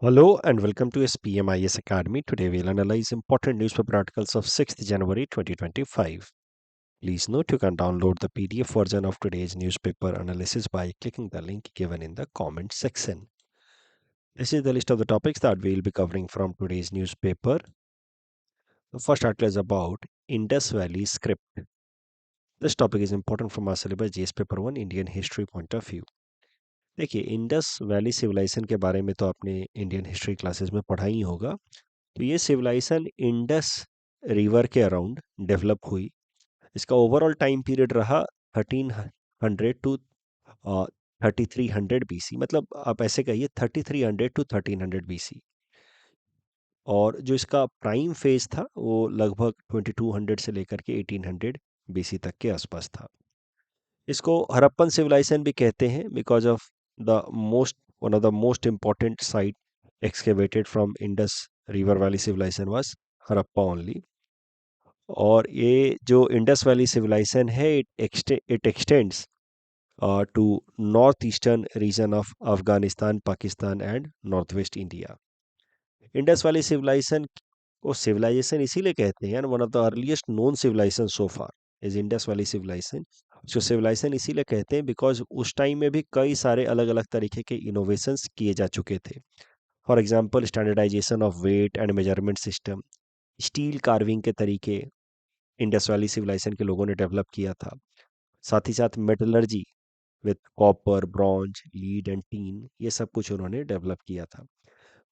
Hello and welcome to SPMIS Academy. Today we'll analyze important newspaper articles of 6th January 2025. Please note you can download the PDF version of today's newspaper analysis by clicking the link given in the comment section. This is the list of the topics that we'll be covering from today's newspaper. The first article is about Indus Valley script. This topic is important from our syllabus GS Paper 1 Indian History point of view. देखिए Indus valley civilization के बारे में तो आपने Indian history classes में पढ़ा ही होगा। तो ये सिविलाइजेशन इंडस रिवर के अराउंड डेवलप हुई। इसका ओवरऑल टाइम पीरियड रहा 1300 टू 3300 बीसी, मतलब आप ऐसे कहिए 3300 टू 1300 बीसी। और जो इसका प्राइम फेज था वो लगभग 2200 से लेकर के 1800 बीसी तक के आसपास था। इसको हरप्पन सिविलाइजेशन भी कहते हैं because of the most one of the most important site excavated from Indus River Valley civilization was Harappa only. और ये जो इंडस वैली सिविलाइजेशन है it extends to north eastern region of Afghanistan, Pakistan and north west India. Indus valley civilization को civilization इसीलिए कहते हैं, one of the earliest known civilization so far is Indus valley civilization. उसको civilization इसीलिए कहते हैं because उस टाइम में भी कई सारे अलग अलग तरीके के इनोवेशंस किए जा चुके थे। For example standardization of weight and measurement system, steel carving के तरीके इंडस वैली सिविलाइजेशन के लोगों ने डेवलप किया था। साथ ही साथ metallurgy with copper, bronze, lead and teen, ये सब कुछ उन्होंने डेवलप किया था।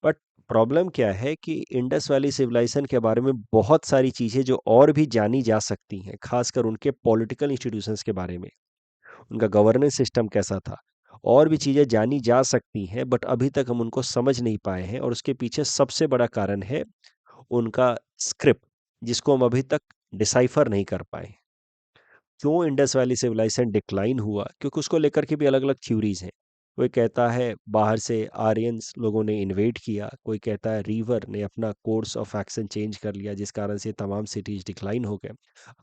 बट प्रॉब्लम क्या है कि इंडस वैली सिविलाइजेशन के बारे में बहुत सारी चीज़ें जो और भी जानी जा सकती हैं, खासकर उनके पॉलिटिकल इंस्टीट्यूशंस के बारे में, उनका गवर्नेंस सिस्टम कैसा था, और भी चीज़ें जानी जा सकती हैं, बट अभी तक हम उनको समझ नहीं पाए हैं। और उसके पीछे सबसे बड़ा कारण है उनका स्क्रिप्ट, जिसको हम अभी तक डिसाइफर नहीं कर पाए। क्यों इंडस वैली सिविलाइजेशन डिक्लाइन हुआ? क्योंकि उसको लेकर के भी अलग अलग थ्योरीज हैं। कोई कहता है बाहर से आर्यंस लोगों ने इन्वेड किया, कोई कहता है रिवर ने अपना कोर्स ऑफ एक्शन चेंज कर लिया जिस कारण से तमाम सिटीज डिक्लाइन हो गए।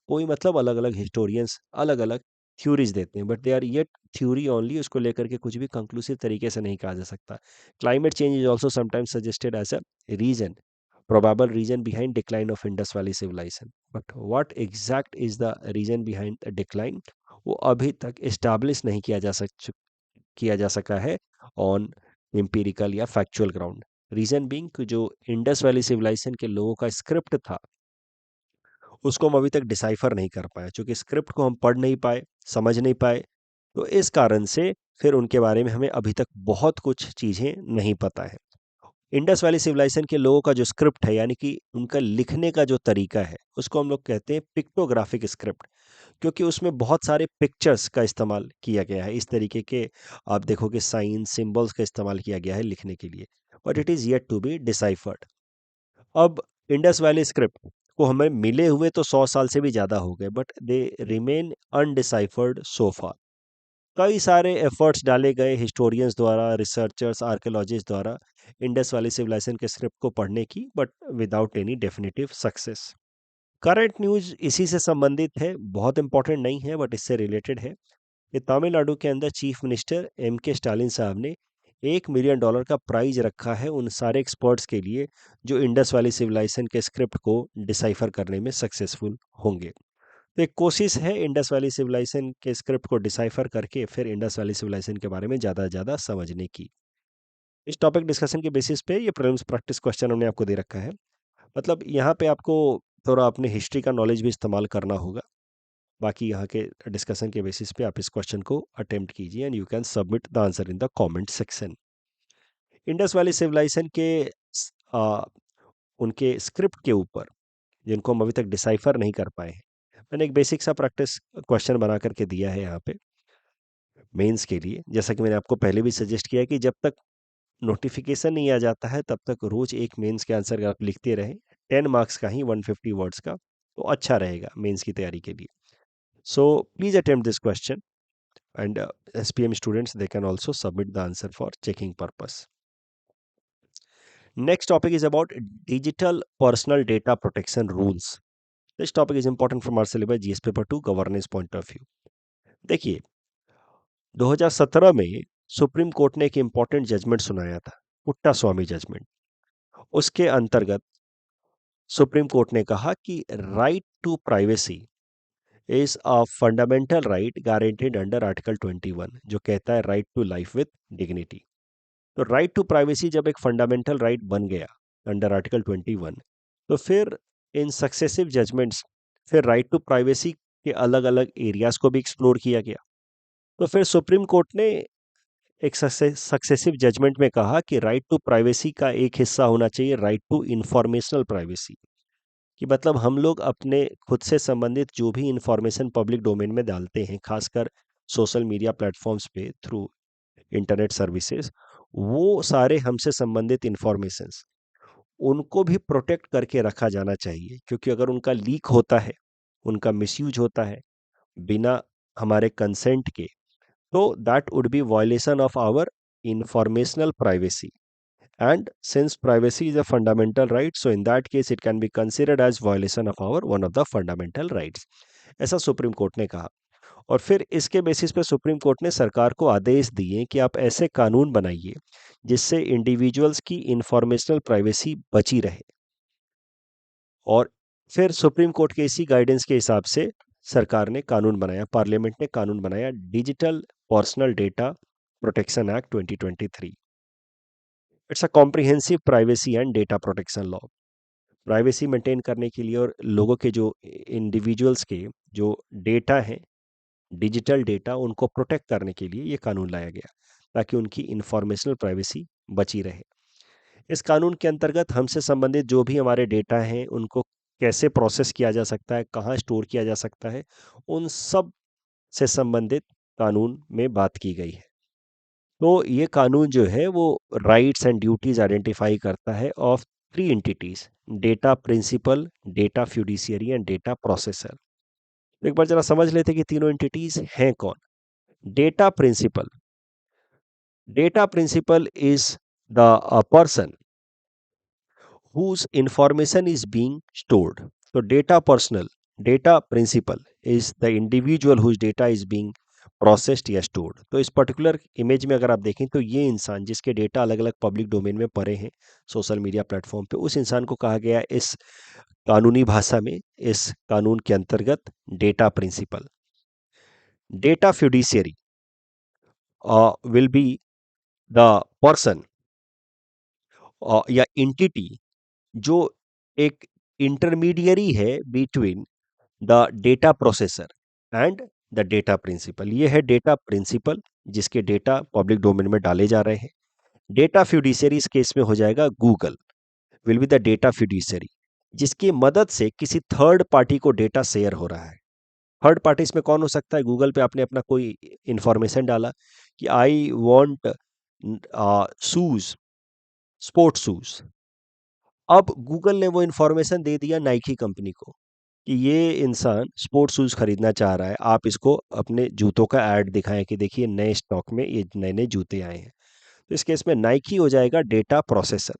कोई मतलब अलग अलग हिस्टोरियंस अलग अलग थ्योरीज देते हैं, but they are yet theory only. उसको लेकर के कुछ भी कंक्लूसिव तरीके से नहीं कहा जा सकता। Climate change is also sometimes suggested as a reason, probable reason behind decline of Indus Valley civilization, but what exact is the reason behind the decline, वो अभी तक एस्टैब्लिश नहीं किया जा सका है ऑन एम्पिरिकल या फैक्चुअल ग्राउंड। रीजन बीइंग कि जो इंडस वैली सिविलाइजेशन के लोगों का स्क्रिप्ट था उसको हम अभी तक डिसाइफर नहीं कर पाए, क्योंकि स्क्रिप्ट को हम पढ़ नहीं पाए, समझ नहीं पाए। तो इस कारण से फिर उनके बारे में हमें अभी तक बहुत कुछ चीज़ें नहीं पता है। इंडस वैली सिविलाइजेशन के लोगों का जो स्क्रिप्ट है, यानी कि उनका लिखने का जो तरीका है, उसको हम लोग कहते हैं पिक्टोग्राफिक स्क्रिप्ट, क्योंकि उसमें बहुत सारे पिक्चर्स का इस्तेमाल किया गया है। इस तरीके के आप देखोगे साइन सिंबल्स का इस्तेमाल किया गया है लिखने के लिए, but it is yet to be deciphered. अब इंडस वैली स्क्रिप्ट को हमें मिले हुए तो 100 साल से भी ज़्यादा हो गए, बट दे रिमेन अनडिसाइफर्ड सो फार। कई सारे एफर्ट्स डाले गए हिस्टोरियंस द्वारा, रिसर्चर्स, आर्कियोलॉजिस्ट द्वारा इंडस वैली सिविलाइजेशन के स्क्रिप्ट को पढ़ने की, but without any definitive success. Current news इसी से संबंधित है, बहुत इंपॉर्टेंट नहीं है बट इससे रिलेटेड है कि तमिलनाडु के अंदर चीफ मिनिस्टर के स्टालिन साहब ने $1 मिलियन का प्राइज रखा है उन सारे एक्सपर्ट्स के लिए जो इंडस वैली सिविलाइजेशन के स्क्रिप्ट को डिसाइफर करने में सक्सेसफुल होंगे। तो एक कोशिश है इंडस वैली सिविलाइजेशन के स्क्रिप्ट को डिसाइफर करके फिर इंडस वैली सिविलाइजेशन के बारे में ज़्यादा से ज़्यादा समझने की। इस टॉपिक डिस्कशन के बेसिस पे ये प्रीलिम्स प्रैक्टिस क्वेश्चन हमने आपको दे रखा है। मतलब यहाँ पे आपको थोड़ा अपने हिस्ट्री का नॉलेज भी इस्तेमाल करना होगा। बाकी यहाँ के डिस्कशन के बेसिस पे आप इस क्वेश्चन को अटेम्प्ट कीजिए and you can submit the answer in the comment section. Indus valley civilization के आ, उनके स्क्रिप्ट के ऊपर, जिनको हम अभी तक डिसाइफर नहीं कर पाए हैं, मैंने एक बेसिक सा प्रैक्टिस क्वेश्चन बना करके दिया है यहाँ पे मेंस के लिए। जैसा कि मैंने आपको पहले भी सजेस्ट किया कि जब तक नोटिफिकेशन नहीं आ जाता है तब तक रोज एक मेंस के आंसर आप लिखते रहें। 10 मार्क्स का ही 150 वर्ड्स का, तो अच्छा रहेगा मेंस की तैयारी के लिए। So please attempt this question and SPM students they can also submit the answer for checking purpose. Next topic is about digital personal data protection rules. This topic is important from our syllabus GS paper 2 governance point of view. देखिए 2017 में supreme court ने एक important judgement सुनाया था Puttaswamy judgement, उसके अंतर्गत supreme court ने कहा कि right to privacy is a fundamental right guaranteed under article 21, जो कहता है right to life with dignity. तो राइट टू प्राइवेसी जब एक फंडामेंटल राइट बन गया अंडर आर्टिकल 21, तो फिर इन सक्सेसिव जजमेंट्स फिर राइट टू प्राइवेसी के अलग अलग एरियाज को भी एक्सप्लोर किया गया। तो फिर सुप्रीम कोर्ट ने एक सक्सेसिव जजमेंट में कहा कि राइट टू प्राइवेसी का एक हिस्सा होना चाहिए राइट टू इंफॉर्मेशनल प्राइवेसी, कि मतलब हम लोग अपने खुद से संबंधित जो भी इंफॉर्मेशन पब्लिक डोमेन में डालते हैं, खासकर सोशल मीडिया प्लेटफॉर्म्स पे थ्रू इंटरनेट सर्विसेज, वो सारे हमसे संबंधित इंफॉर्मेशंस उनको भी प्रोटेक्ट करके रखा जाना चाहिए, क्योंकि अगर उनका लीक होता है, उनका मिसयूज होता है बिना हमारे कंसेंट के, so that would be violation of our informational privacy. And since privacy is a fundamental right, so in that case it can be considered as violation of our one of the fundamental rights. ऐसा supreme court ने कहा। और फिर इसके basis पे supreme court ने सरकार को आदेश दिए कि आप ऐसे कानून बनाइए जिससे इंडिविजुअल्स की इंफॉर्मेशनल प्राइवेसी बची रहे। और फिर सुप्रीम कोर्ट के इसी गाइडेंस के हिसाब से सरकार ने कानून बनाया, पार्लियामेंट ने कानून बनाया, digital personal data protection act 2023। It's a comprehensive privacy and data protection law. Privacy maintain करने के लिए और लोगों के जो इंडिविजुअल्स के जो डेटा हैं, डिजिटल डेटा, उनको प्रोटेक्ट करने के लिए ये कानून लाया गया ताकि उनकी इंफॉर्मेशनल प्राइवेसी बची रहे। इस कानून के अंतर्गत हमसे संबंधित जो भी हमारे डेटा हैं उनको कैसे प्रोसेस किया जा सकता है, कहाँ स्टोर किया जा सकता है, उन सब से संबंधित कानून में बात की गई है। तो ये कानून जो है वो राइट्स एंड ड्यूटीज आइडेंटिफाई करता है of three entities: data principal, data fiduciary and data processor. एक बार जरा समझ लेते कि तीनों एंटिटीज हैं कौन। Data principal, data principal is the person whose information is being stored. So data personal, data principal is the individual whose data is being processed या स्टोर्ड। तो इस पर्टिकुलर इमेज में अगर आप देखें तो ये इंसान जिसके डेटा अलग अलग पब्लिक डोमेन में पड़े हैं सोशल मीडिया प्लेटफॉर्म पे, उस इंसान को कहा गया है इस कानूनी भाषा में, इस कानून के अंतर्गत, data principal. Data fiduciary will be the person या इंटिटी जो एक इंटरमीडियरी है between the data processor and the data principal. ये है डेटा प्रिंसिपल जिसके डेटा पब्लिक डोमेन में डाले जा रहे हैं। डेटा फ्यूडिशियरी इस केस में हो जाएगा Google, will be the data fiduciary, जिसकी मदद से किसी थर्ड पार्टी को डेटा शेयर हो रहा है। थर्ड पार्टी इसमें कौन हो सकता है? गूगल पे आपने अपना कोई इंफॉर्मेशन डाला कि I want shoes, sports shoes. अब गूगल ने वो इंफॉर्मेशन दे दिया नाइकी कंपनी को कि ये इंसान स्पोर्ट्स शूज खरीदना चाह रहा है, आप इसको अपने जूतों का ऐड दिखाएं कि देखिए नए स्टॉक में ये नए नए जूते आए हैं। तो इस केस में नाइकी हो जाएगा डेटा प्रोसेसर।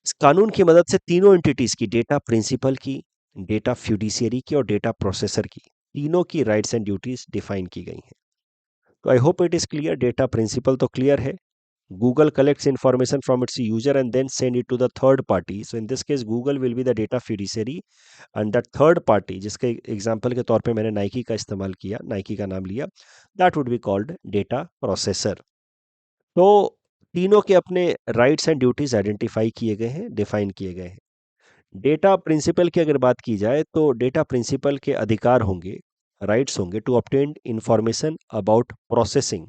इस कानून की मदद से तीनों एंटिटीज की, डेटा प्रिंसिपल की, डेटा फ्यूडिशियरी की और डेटा प्रोसेसर की, तीनों की राइट्स एंड ड्यूटीज डिफाइन की गई हैं। तो I hope it is clear. Data principal तो क्लियर है। Google collects information from its user and then send it to the third party. So in this case, Google will be the data fiduciary and that third party, जिसके example के तौर पे मैंने Nike का इस्तेमाल किया, Nike का नाम लिया, that would be called data processor. तो तीनों के अपने राइट्स एंड ड्यूटीज आइडेंटिफाई किए गए हैं, डिफाइन किए गए हैं। डेटा प्रिंसिपल की अगर बात की जाए तो डेटा प्रिंसिपल के अधिकार होंगे, राइट्स होंगे to obtain information about processing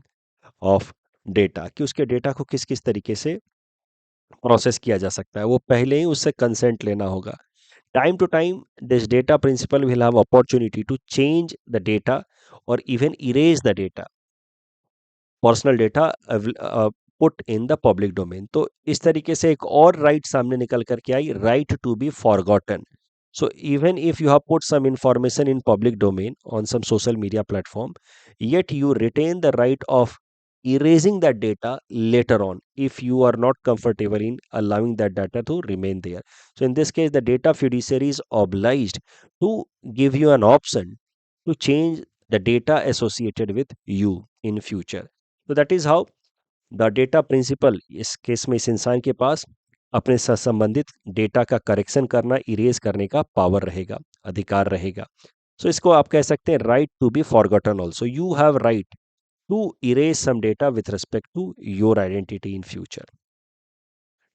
of data, कि उसके डेटा को किस किस तरीके से प्रोसेस किया जा सकता है, वो पहले ही उससे कंसेंट लेना होगा। Time to time this data principal will have opportunity to change the data और even erase the data, personal data put in the public domain. तो इस तरीके से एक और राइट सामने निकल करके आई, right to be forgotten. So even if you have put some information in public domain on some social media platform, yet you retain the right of erasing that data later on if you are not comfortable in allowing that data to remain there. So in this case, the data fiduciary is obliged to give you an option to change the data associated with you in future. So that is how the data principal, इस case में इस इंसान के पास अपने से संबंधित data का correction करना, इरेज करने का पावर रहेगा, अधिकार रहेगा। सो इसको आप कह सकते हैं right to be forgotten also. You have right to erase some data with respect to your identity in future.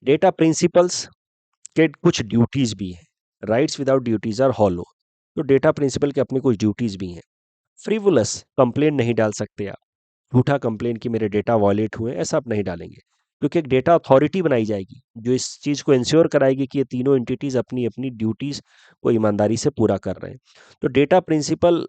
Data principals के कुछ ड्यूटीज भी हैं। Rights without duties are hollow. तो डेटा प्रिंसिपल के अपने कुछ ड्यूटीज भी हैं। फ्रीवुलस कंप्लेन नहीं डाल सकते आप। झूठा कंप्लेन कि मेरे डेटा वायलेट हुए, ऐसा आप नहीं डालेंगे, क्योंकि एक डेटा अथॉरिटी बनाई जाएगी जो इस चीज को इंश्योर कराएगी कि ये तीनों एंटिटीज अपनी अपनी ड्यूटीज को ईमानदारी से पूरा कर रहे हैं। तो डेटा प्रिंसिपल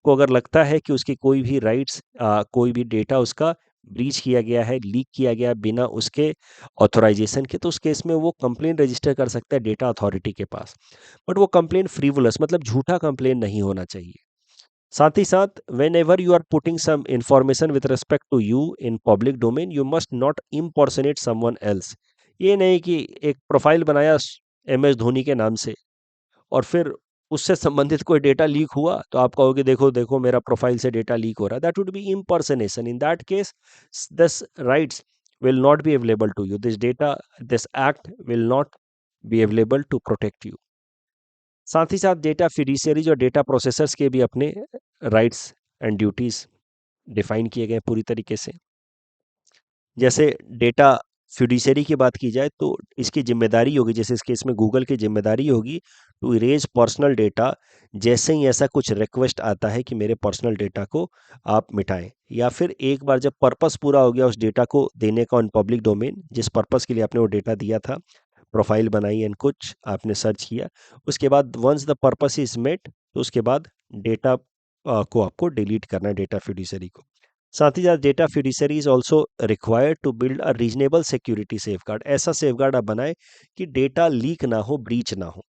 को अगर लगता है कि उसकी कोई भी राइट्स, कोई भी डेटा उसका ब्रीच किया गया है, लीक किया गया बिना उसके ऑथराइजेशन के, तो उस केस में वो कंप्लेन रजिस्टर कर सकता है डेटा अथॉरिटी के पास। बट वो कंप्लेन फ्रीवुलस, मतलब झूठा कंप्लेन नहीं होना चाहिए। साथ ही साथ whenever you are putting some information with respect to you in public domain, you must not impersonate someone else. ये नहीं कि एक प्रोफाइल बनाया MS धोनी के नाम से और फिर उससे संबंधित कोई डेटा लीक हुआ तो आप कहोगे देखो देखो मेरा प्रोफाइल से डेटा लीक हो रहा है। That would be impersonation. In that case this rights will not be available to you. This act will not be available to protect you. साथ ही साथ डेटा फिड्यूशियरीज और डेटा प्रोसेसर्स के भी अपने राइट्स एंड ड्यूटीज डिफाइन किए गए पूरी तरीके से। जैसे डेटा फिड्यूशियरी की बात की जाए तो इसकी जिम्मेदारी होगी, जैसे इस केस में गूगल की जिम्मेदारी होगी टू इरेज पर्सनल डेटा। जैसे ही ऐसा कुछ रिक्वेस्ट आता है कि मेरे पर्सनल डेटा को आप मिटाएं, या फिर एक बार जब पर्पस पूरा हो गया उस डेटा को देने का ऑन पब्लिक डोमेन, जिस पर्पस के लिए आपने वो डेटा दिया था, प्रोफाइल बनाई एंड कुछ आपने सर्च किया, उसके बाद once the purpose is met तो उसके बाद डेटा को आपको डिलीट करना है, डेटा फिड्यूशियरी को। साथ ही साथ data fiduciary is also required to build a reasonable security safeguard. ऐसा सेफगार्ड आप बनाए कि डेटा लीक ना हो, ब्रीच ना हो।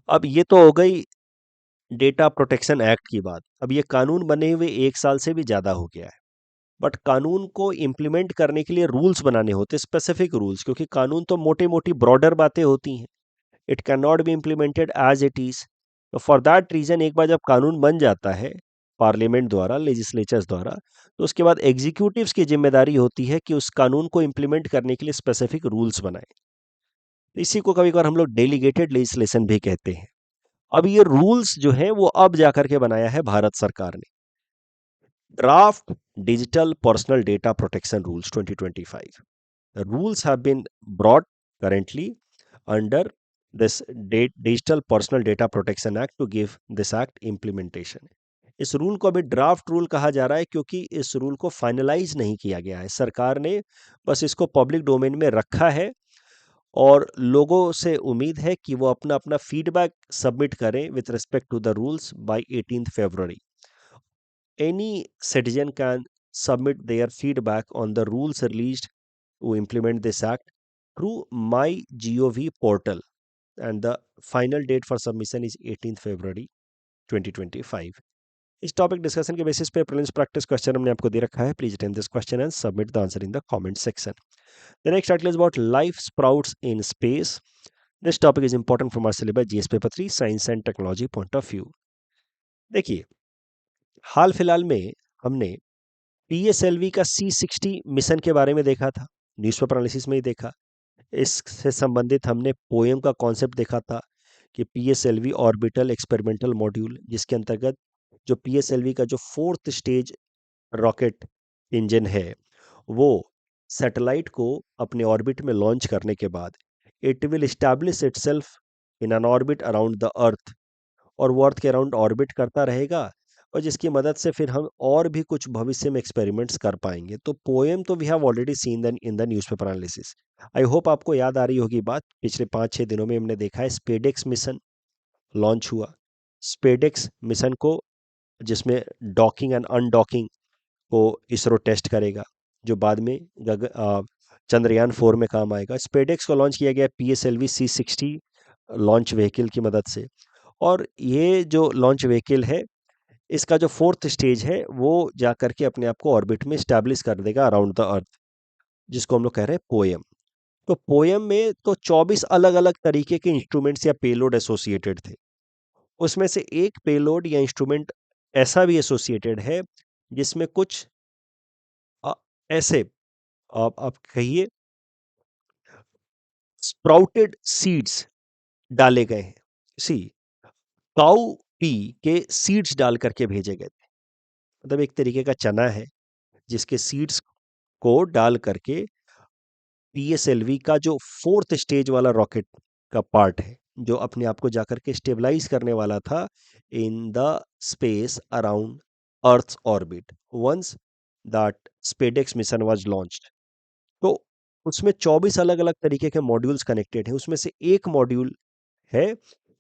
अब ये तो हो गई डेटा प्रोटेक्शन एक्ट की बात। अब ये कानून बने हुए 1 साल से भी ज्यादा हो गया है, बट कानून को इम्प्लीमेंट करने के लिए रूल्स बनाने होते, स्पेसिफिक रूल्स, क्योंकि कानून तो मोटी मोटी ब्रॉडर बातें होती हैं। It can not be implemented as it is. तो फॉर दैट रीजन एक बार जब कानून बन जाता है पार्लियामेंट द्वारा, लेजिस्लेचर्स द्वारा, तो उसके बाद एग्जीक्यूटिव्स की जिम्मेदारी होती है कि उस कानून को इम्प्लीमेंट करने के लिए स्पेसिफिक रूल्स बनाए। इसी को कभी कभार हम लोग डेलीगेटेड लेजिस्लेशन भी कहते हैं। अब ये रूल्स जो है वो अब जाकर के बनाया है भारत सरकार ने। Draft digital personal data protection rules 2025। The rules have been brought currently under this Digital Personal Data Protection Act to give this act implementation. इस रूल को अभी ड्राफ्ट रूल कहा जा रहा है क्योंकि इस रूल को फाइनलाइज नहीं किया गया है। सरकार ने बस इसको पब्लिक डोमेन में रखा है और लोगों से उम्मीद है कि वो अपना अपना फीडबैक सबमिट करें with respect to the rules by 18th February. Any citizen can submit their feedback on the rules released to implement this act through MyGov portal, and the final date for submission is 18th February 2025. इस topic discussion के basis पे prelims practice question हमने आपको दे रखा है। Please attend this question and submit the answer in the comment section. The next article is about life sprouts in space. This topic is important from our syllabus GS paper 3 science and technology point of view. देखिए, हाल फिलहाल में हमने PSLV का C60 mission के बारे में देखा था, न्यूज़पेपर एनालिसिस में ही देखा। इससे संबंधित हमने पोएम का कॉन्सेप्ट देखा था कि PSLV ऑर्बिटल एक्सपेरिमेंटल मॉड्यूल, जिसके अंतर्गत जो PSLV का जो 4th स्टेज रॉकेट इंजन है, वो सैटेलाइट को अपने ऑर्बिट में लॉन्च करने के बाद it will establish itself in an orbit around the earth, और वो अर्थ के अराउंड ऑर्बिट करता रहेगा, और जिसकी मदद से फिर हम और भी कुछ भविष्य में एक्सपेरिमेंट्स कर पाएंगे। तो पोएम तो we have already seen in the newspaper analysis. I hope आपको याद आ रही होगी बात। पिछले 5-6 दिनों में हमने देखा है स्पेडेक्स मिशन लॉन्च हुआ। स्पेडेक्स मिशन को, जिसमें डॉकिंग एंड अनडॉकिंग को इसरो टेस्ट करेगा, जो बाद में चंद्रयान 4 में काम आएगा। स्पेडेक्स को लॉन्च किया गया PSLV C60 लॉन्च व्हीकल की मदद से, और ये जो लॉन्च व्हीकल है, इसका जो 4th स्टेज है वो जा करके अपने आप को ऑर्बिट में स्टैब्लिश कर देगा अराउंड द अर्थ, जिसको हम लोग कह रहे हैं पोएम। तो पोएम में तो 24 अलग अलग तरीके के इंस्ट्रूमेंट्स या पेलोड एसोसिएटेड थे। उसमें से एक पेलोड या इंस्ट्रूमेंट ऐसा भी एसोसिएटेड है जिसमें कुछ ऐसे आप कहिए स्प्राउटेड सीड्स डाले गए हैं। सी काऊ पी के सीड्स डाल करके भेजे गए थे। मतलब एक तरीके का चना है जिसके सीड्स को डाल करके पीएसएलवी का जो फोर्थ स्टेज वाला रॉकेट का पार्ट है, जो अपने आप को जाकर के स्टेबलाइज करने वाला था in the space around earth orbit once that SpaDeX mission was launched. तो उसमें 24 अलग अलग तरीके के मॉड्यूल्स कनेक्टेड हैं। उसमें से एक मॉड्यूल है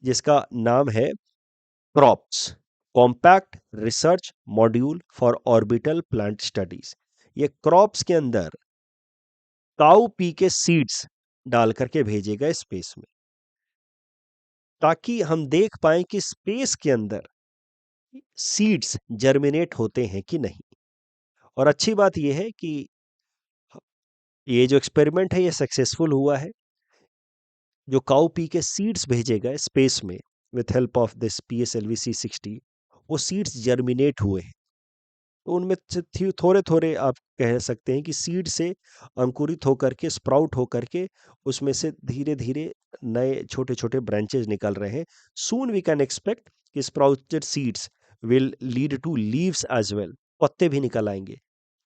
जिसका नाम है crops, compact research module for orbital plant studies. ये क्रॉप्स के अंदर काऊ पी के सीड्स डाल करके भेजे गए स्पेस में, ताकि हम देख पाएं कि स्पेस के अंदर सीड्स जर्मिनेट होते हैं कि नहीं। और अच्छी बात यह है कि ये जो एक्सपेरिमेंट है ये सक्सेसफुल हुआ है। जो काऊ पी के सीड्स भेजे गए स्पेस में with help of this PSLV C60, वो सीड्स जर्मिनेट हुए हैं। तो उनमें से थोड़े थोड़े आप कह सकते हैं कि सीड से अंकुरित होकर के स्प्राउट होकर के उसमें से धीरे धीरे नए छोटे छोटे ब्रांचेस निकल रहे हैं। सून वी कैन एक्सपेक्ट कि sprouted seeds will lead to leaves as well, पत्ते भी निकल आएंगे।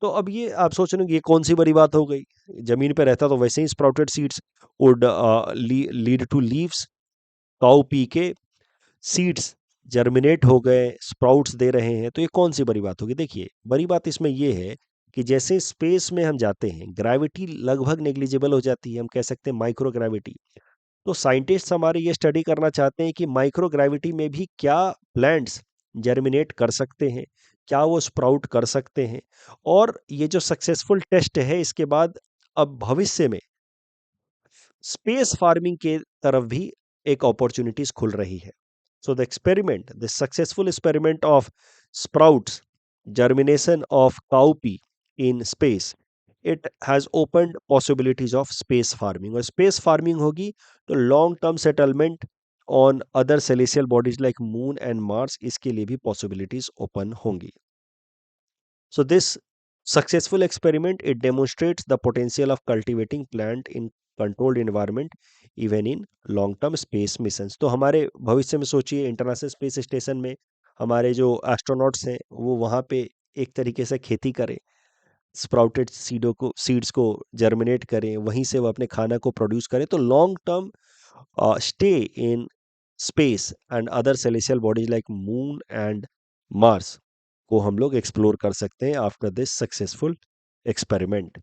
तो अब ये आप सोच रहे हो कि ये कौन सी बड़ी बात हो गई, जमीन पे रहता तो वैसे ही sprouted seeds would lead to leaves. Cowpea के सीड्स जर्मिनेट हो गए, स्प्राउट्स दे रहे हैं, तो ये कौन सी बड़ी बात होगी। देखिए बड़ी बात इसमें ये है कि जैसे स्पेस में हम जाते हैं ग्रेविटी लगभग नेग्लिजिबल हो जाती है, हम कह सकते हैं माइक्रो ग्रेविटी। तो साइंटिस्ट हमारे ये स्टडी करना चाहते हैं कि माइक्रो ग्रेविटी में भी क्या प्लांट्स जर्मिनेट कर सकते हैं, क्या वो स्प्राउट कर सकते हैं। और ये जो सक्सेसफुल टेस्ट है इसके बाद अब भविष्य में स्पेस फार्मिंग के तरफ भी एक अपॉर्चुनिटीज खुल रही है। So the experiment, the successful experiment of sprouts germination of cowpea in space, it has opened possibilities of space farming। और स्पेस फार्मिंग होगी तो long term settlement on other celestial bodies like moon and Mars, इसके लिए भी possibilities open होंगी। So this successful experiment, it demonstrates the potential of cultivating plant in controlled environment even in long term space missions। तो हमारे भविष्य में सोचिए international space station में हमारे जो एस्ट्रोनॉट्स हैं वो वहाँ पे एक तरीके से खेती करें, स्प्राउटेड सीड्स को जर्मिनेट करें, वहीं से वो अपने खाना को प्रोड्यूस करें। तो long term stay in space and other celestial bodies like moon and Mars को हम लोग एक्सप्लोर कर सकते हैं आफ्टर दिस सक्सेसफुल एक्सपेरिमेंट।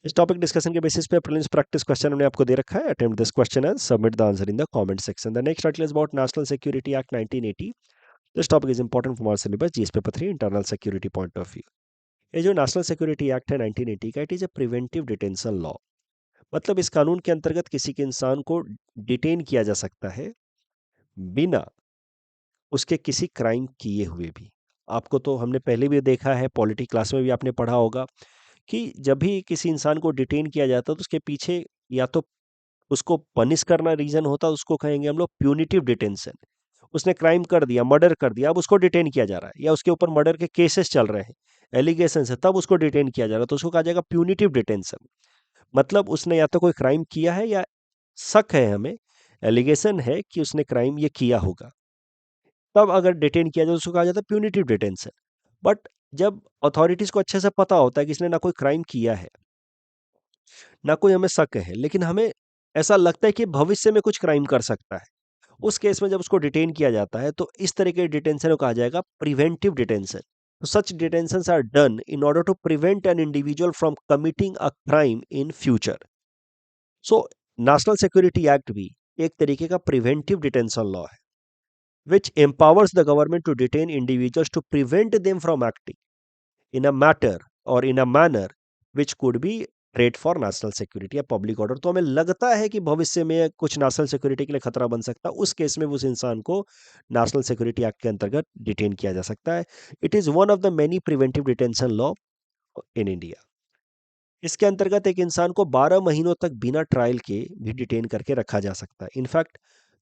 इस टॉपिक डिस्कशन के बेसिस पे प्रीलिम्स प्रैक्टिस क्वेश्चन हमने आपको दे रखा है। Attempt this question and submit the answer in the comment section. The next article is about national security act 1980। This topic is important for our syllabus GS paper 3 internal security point of view. ये जो national security act है 1980 का, it is a preventive detention law. मतलब इस कानून के अंतर्गत किसी के इंसान को डिटेन किया जा सकता है बिना उसके किसी क्राइम किए हुए भी। आपको तो हमने पहले भी देखा है, पॉलिटी क्लास में भी आपने पढ़ा होगा कि जब भी किसी इंसान को डिटेन किया जाता है तो उसके पीछे या तो उसको पनिश करना रीजन होता है, उसको कहेंगे हम लोग प्यूनिटिव डिटेंशन। उसने क्राइम कर दिया, मर्डर कर दिया, अब उसको डिटेन किया जा रहा है, या उसके ऊपर मर्डर के केसेस चल रहे हैं, एलिगेशन है, तब उसको डिटेन किया जा रहा है, तो उसको कहा जाएगा प्यूनिटिव डिटेंशन। मतलब उसने या तो कोई क्राइम किया है या शक है, हमें एलिगेशन है कि उसने क्राइम ये किया होगा, तब अगर डिटेन किया जाए तो उसको कहा जाता है प्यूनिटिव डिटेंशन। बट जब अथॉरिटीज को अच्छे से पता होता है कि इसने ना कोई क्राइम किया है, ना कोई हमें शक है, लेकिन हमें ऐसा लगता है कि भविष्य में कुछ क्राइम कर सकता है, उस केस में जब उसको डिटेन किया जाता है तो इस तरह के डिटेंशन को कहा जाएगा preventive detention. Such detentions are done in order to prevent an individual from committing a crime in future. So national security act भी एक तरीके का प्रिवेंटिव डिटेंशन लॉ है which empowers the government to detain individuals to prevent them from acting in a matter or in a manner which could be threat for national security या public order। तो हमें लगता है कि भविष्य में कुछ नेशनल सिक्योरिटी के लिए खतरा बन सकता है, उस केस में उस इंसान को नेशनल सिक्योरिटी एक्ट के अंतर्गत डिटेन किया जा सकता है। It is one of the many preventive detention law in India. इसके अंतर्गत एक इंसान को 12 महीनों तक बिना ट्रायल के भी डिटेन करके रखा जा सकता है। इनफैक्ट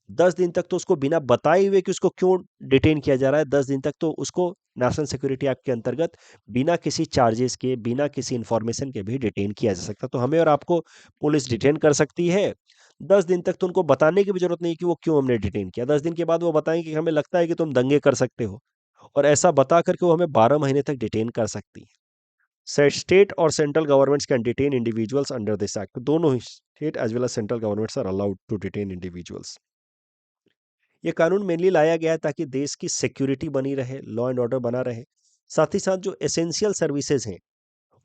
10 दिन तक तो उसको बिना बताए हुए कि उसको क्यों डिटेन किया जा रहा है, 10 दिन तक तो उसको नेशनल सिक्योरिटी एक्ट के अंतर्गत बिना किसी चार्जेस के, बिना किसी इंफॉर्मेशन के भी डिटेन किया जा सकता है। तो हमें और आपको पुलिस डिटेन कर सकती है। 10 दिन तक तो उनको बताने की भी जरूरत नहीं कि वो क्यों हमने डिटेन किया। 10 दिन के बाद वो बताएंगे कि हमें लगता है कि तुम दंगे कर सकते हो, और ऐसा बता करके वो हमें 12 महीने तक डिटेन कर सकती है। स्टेट और central governments can detain individuals under this act. दोनों ही state as well as central governments are allowed to detain individuals. ये कानून मेनली लाया गया है ताकि देश की सिक्योरिटी बनी रहे, लॉ एंड ऑर्डर बना रहे, साथ ही साथ जो एसेंशियल सर्विसेज हैं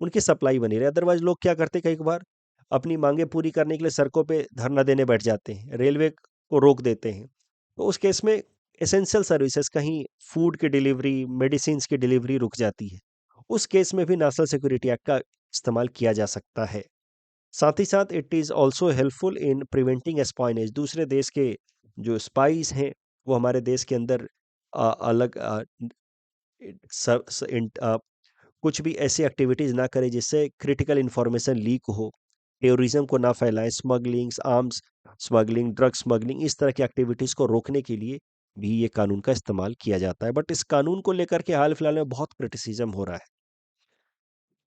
उनकी सप्लाई बनी रहे। अदरवाइज लोग क्या करते हैं, कई बार अपनी मांगे पूरी करने के लिए सड़कों पे धरना देने बैठ जाते हैं, रेलवे को रोक देते हैं। तो उस केस में एसेंशियल सर्विसेज, कहीं फूड की डिलीवरी, मेडिसिन की डिलीवरी रुक जाती है, उस केस में भी नेशनल सिक्योरिटी एक्ट का इस्तेमाल किया जा सकता है। साथ ही साथ it is also helpful in preventing espionage. दूसरे देश के जो स्पाइस हैं वो हमारे देश के अंदर अलग स, स, इन, कुछ भी ऐसी एक्टिविटीज ना करें जिससे क्रिटिकल इंफॉर्मेशन लीक हो, टेररिज्म को ना फैलाएं, smuggling, arms smuggling, drug smuggling, इस तरह की एक्टिविटीज को रोकने के लिए भी ये कानून का इस्तेमाल किया जाता है। बट इस कानून को लेकर के हाल फिलहाल में बहुत क्रिटिसिज्म हो रहा है,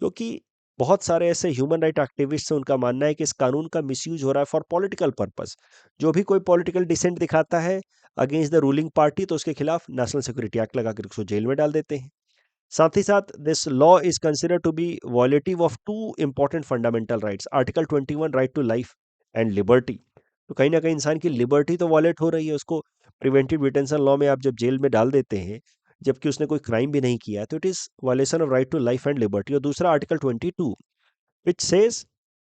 क्योंकि बहुत सारे ऐसे ह्यूमन राइट एक्टिविस्ट हैं, उनका मानना है कि इस कानून का मिसयूज हो रहा है फॉर पॉलिटिकल पर्पस। जो भी कोई पॉलिटिकल डिसेंट दिखाता है अगेंस्ट द रूलिंग पार्टी, तो उसके खिलाफ नेशनल सिक्योरिटी एक्ट लगा कर उसको जेल में डाल देते हैं। साथ ही साथ this law is considered to be violative of two important fundamental rights, article 21 right to life and liberty. तो कहीं ना कहीं इंसान की लिबर्टी तो वॉयलेट हो रही है, उसको प्रिवेंटिव डिटेंशन लॉ में आप जब जेल में डाल देते हैं जबकि उसने कोई क्राइम भी नहीं किया, तो it is violation of right to life and liberty. और दूसरा article 22 which says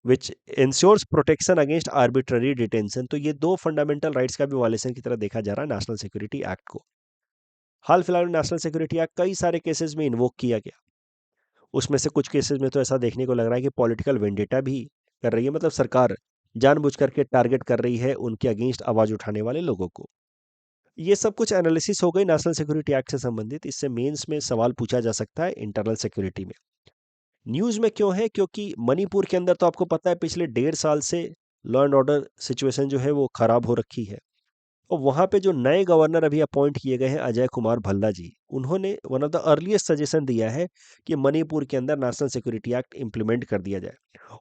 which ensures protection against arbitrary detention. तो ये दो फंडामेंटल राइट्स का भी वायलेशन की तरह देखा जा रहा है नेशनल सिक्योरिटी एक्ट को। हाल फिलहाल में नेशनल सिक्योरिटी एक्ट कई सारे केसेस में इन्वोक किया गया। उसमें से कुछ केसेस में तो ऐसा देखने को लग रहा है कि पॉलिटिकल वेंडेटा भी कर रही है, मतलब सरकार जानबूझ करके टारगेट कर रही है उनके अगेंस्ट आवाज उठाने वाले लोगों को। ये सब कुछ एनालिसिस हो गई नेशनल सिक्योरिटी एक्ट से संबंधित। इससे मेंस में सवाल पूछा जा सकता है इंटरनल सिक्योरिटी में। न्यूज में क्यों है, क्योंकि मणिपुर के अंदर तो आपको पता है पिछले 1.5 साल से लॉ एंड ऑर्डर सिचुएशन जो है वो खराब हो रखी है। और वहां पे जो नए गवर्नर अभी अपॉइंट किए गए हैं, अजय कुमार भल्ला जी, उन्होंने one of the earliest suggestion दिया है कि मणिपुर के अंदर नेशनल सिक्योरिटी एक्ट इंप्लीमेंट कर दिया जाए,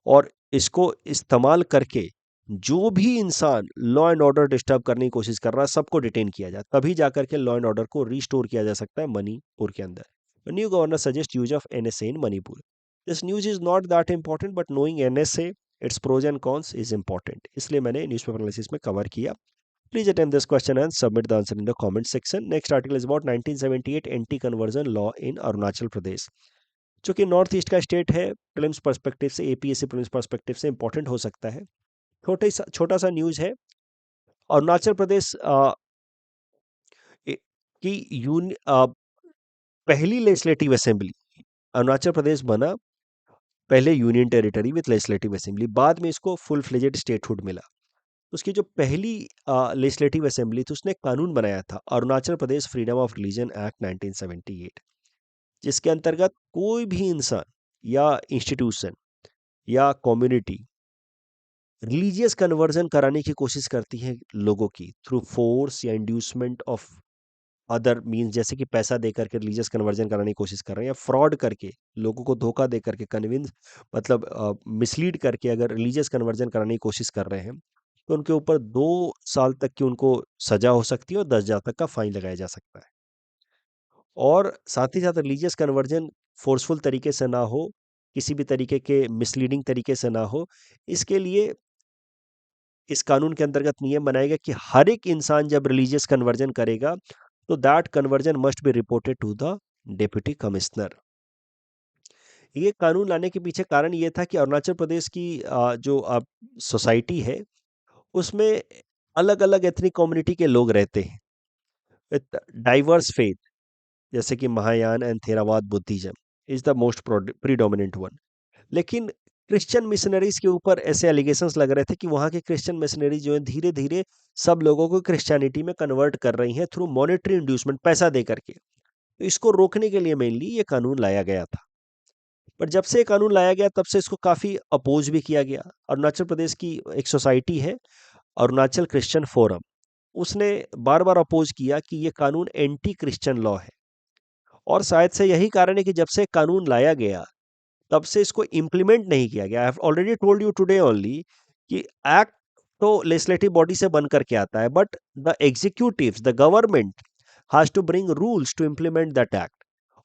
और इसको इस्तेमाल करके जो भी इंसान लॉ एंड ऑर्डर डिस्टर्ब करने की कोशिश कर रहा है सबको डिटेन किया जाए, तभी जाकर के लॉ एंड ऑर्डर को रिस्टोर किया जा सकता है मणिपुर के अंदर। New governor suggest use of NSA in Manipur. This news is not that important, but knowing NSA, its pros and cons is important, इसलिए मैंने न्यूज़पेपर एनालिसिस में कवर किया। Please attempt this question and submit the answer in the comment section. Next article is about 1978 anti-conversion law in Arunachal Pradesh. जो कि north east का state है, prelims perspective से, APSC prelims perspective से important हो सकता है। छोटा सा न्यूज है। अरुणाचल प्रदेश की पहली लेजिस्लेटिव असेंबली, अरुणाचल प्रदेश बना पहले union territory with legislative assembly, बाद में इसको फुल फ्लेजेड स्टेटहुड मिला। उसकी जो पहली लेजिस्लेटिव असेंबली थी उसने एक कानून बनाया था, Arunachal Pradesh freedom of religion act 1978, जिसके अंतर्गत कोई भी इंसान या इंस्टीट्यूशन या कम्युनिटी रिलीजियस कन्वर्जन कराने की कोशिश करती है लोगों की थ्रू फोर्स या इंड्यूसमेंट ऑफ अदर मीन्स, जैसे कि पैसा दे करके रिलीजियस कन्वर्जन कराने की कोशिश कर रहे हैं, या फ्रॉड करके लोगों को धोखा दे करके कन्विंस, मतलब मिसलीड करके अगर रिलीजियस कन्वर्जन कराने की कोशिश कर रहे हैं, तो उनके ऊपर 2 साल तक की उनको सजा हो सकती है और 10,000 तक का फाइन लगाया जा सकता है। और साथ ही साथ रिलीजियस कन्वर्जन फोर्सफुल तरीके से ना हो, किसी भी तरीके के मिसलीडिंग तरीके से ना हो, इसके लिए इस कानून के अंतर्गत नियम बनाएगा कि हर एक इंसान जब रिलीजियस कन्वर्जन करेगा तो that conversion must be reported to the deputy commissioner. ये कानून लाने के पीछे कारण ये था कि अरुणाचल प्रदेश की जो सोसाइटी है उसमें अलग अलग एथनिक कम्युनिटी के लोग रहते हैं विथ डाइवर्स फेथ, जैसे कि Mahayana and Theravada Buddhism is the most predominant one. लेकिन क्रिश्चियन मिशनरीज के ऊपर ऐसे एलिगेशंस लग रहे थे कि वहाँ के क्रिश्चियन मिशनरीज जो है धीरे धीरे सब लोगों को क्रिश्चियनिटी में कन्वर्ट कर रही हैं थ्रू मॉनेटरी इंड्यूसमेंट, पैसा दे करके। तो इसको रोकने के लिए मेनली ये कानून लाया गया था। पर जब से ये कानून लाया गया तब से इसको काफी अपोज भी किया गया। अरुणाचल प्रदेश की एक सोसाइटी है, अरुणाचल क्रिश्चियन फोरम, उसने बार बार अपोज किया कि ये कानून एंटी क्रिश्चियन लॉ है, और शायद से यही कारण है कि जब से कानून लाया गया तब से इसको इम्प्लीमेंट नहीं किया गया। I have already told you today only कि एक्ट तो लेजिस्लेटिव बॉडी से बन करके आता है, but the executives, the government has to bring rules to implement that act,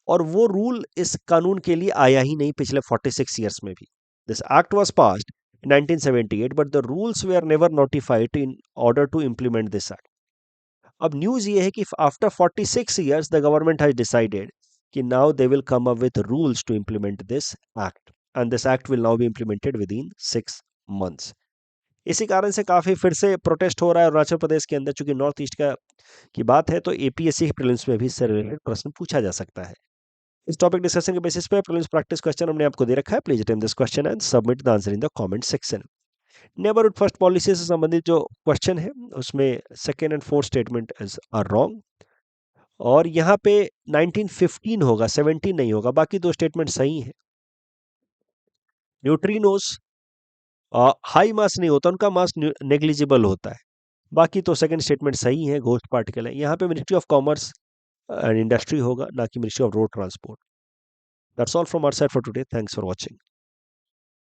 और वो रूल इस कानून के लिए आया ही नहीं पिछले 46 ईयर्स में भी। This act was passed in 1978, but the rules were never notified in order to implement this act. अब न्यूज ये है कि after 46 years the government has decided कि now they will come up with rules to implement this act, and this act will now be implemented within 6 months. इसी कारण से काफी फिर से प्रोटेस्ट हो रहा है अरुणाचल प्रदेश के अंदर, चूंकि नॉर्थ ईस्ट का की बात है तो एपीएससी के प्रीलिम्स में भी इससे रिलेटेड प्रश्न पूछा जा सकता है। इस टॉपिक डिस्कशन के बेसिस पे प्रीलिम्स प्रैक्टिस क्वेश्चन हमने आपको दे रखा है। Please attempt this question and submit the answer in the comment section. Neighbourhood first policy से संबंधित जो क्वेश्चन है उसमें second and fourth statement are wrong, और यहाँ पे 1915 होगा, 17 नहीं होगा, बाकी दो स्टेटमेंट सही है। न्यूट्रिनोस हाई मास नहीं होता, उनका मास नेग्लिजिबल होता है, बाकी तो सेकंड स्टेटमेंट सही है, घोस्ट पार्टिकल है। यहाँ पे ministry of commerce and industry होगा, ना कि ministry of road transport. That's all from our side for today, thanks for watching.